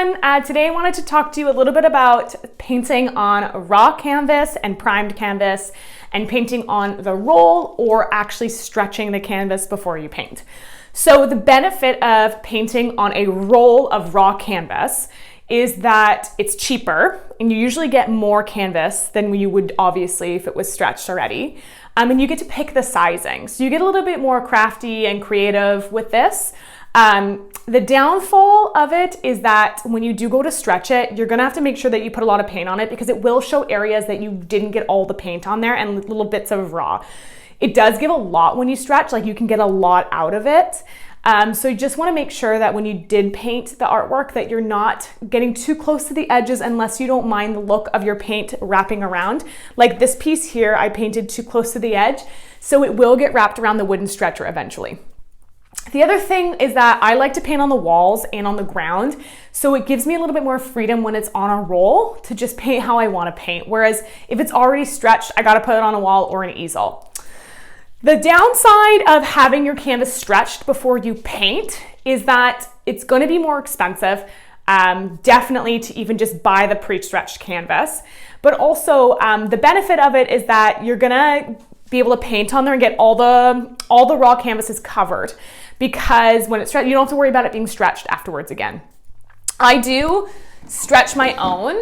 everyone. Today I wanted to talk to you a little bit about painting on raw canvas and primed canvas and painting on the roll or actually stretching the canvas before you paint. So the benefit of painting on a roll of raw canvas is that it's cheaper and you usually get more canvas than you would obviously if it was stretched already. And you get to pick the sizing. So you get a little bit more crafty and creative with this. The downfall of it is that when you do go to stretch it, you're gonna have to make sure that you put a lot of paint on it because it will show areas that you didn't get all the paint on there and little bits of raw. It does give a lot when you stretch, like you can get a lot out of it. So you just wanna make sure that when you did paint the artwork that you're not getting too close to the edges unless you don't mind the look of your paint wrapping around. Like this piece here, I painted too close to the edge, so it will get wrapped around the wooden stretcher eventually. The other thing is that I like to paint on the walls and on the ground, so it gives me a little bit more freedom when it's on a roll to just paint how I want to paint. Whereas if it's already stretched, I got to put it on a wall or an easel. The downside of having your canvas stretched before you paint is that it's going to be more expensive, definitely to even just buy the pre-stretched canvas. But also the benefit of it is that you're going to be able to paint on there and get all the raw canvases covered, because when it's stretched, you don't have to worry about it being stretched afterwards again. I do stretch my own,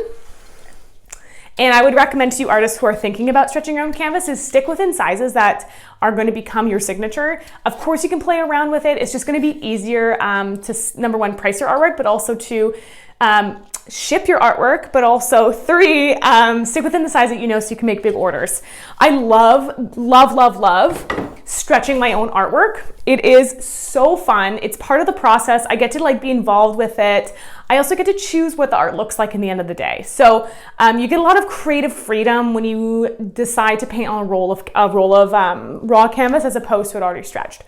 and I would recommend to you artists who are thinking about stretching your own canvas is stick within sizes that are going to become your signature. Of course, you can play around with it. It's just going to be easier to, number one, price your artwork, but also to ship your artwork, but also three, stick within the size that you know so you can make big orders. I love, love, love, love stretching my own artwork. It is so fun. It's part of the process. I get to like be involved with it. I also get to choose what the art looks like in the end of the day. So you get a lot of creative freedom when you decide to paint on a roll of raw canvas as opposed to it already stretched.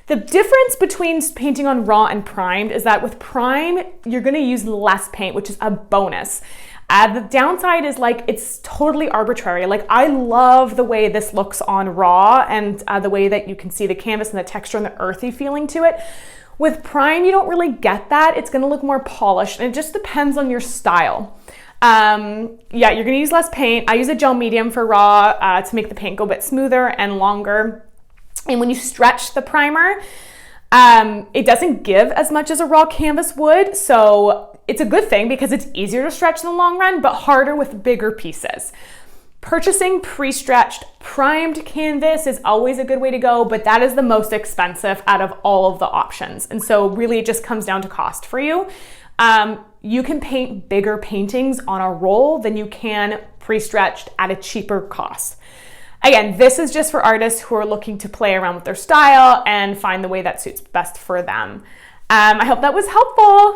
The difference between painting on raw and primed is that with prime, you're gonna use less paint, which is a bonus. The downside is like, it's totally arbitrary. Like I love the way this looks on raw and the way that you can see the canvas and the texture and the earthy feeling to it. With prime, you don't really get that. It's gonna look more polished and it just depends on your style. Yeah, you're gonna use less paint. I use a gel medium for raw to make the paint go a bit smoother and longer. And when you stretch the primer, it doesn't give as much as a raw canvas would. So it's a good thing because it's easier to stretch in the long run, but harder with bigger pieces. Purchasing pre-stretched primed canvas is always a good way to go, but that is the most expensive out of all of the options. And so really it just comes down to cost for you. You can paint bigger paintings on a roll than you can pre-stretched at a cheaper cost. Again, this is just for artists who are looking to play around with their style and find the way that suits best for them. I hope that was helpful.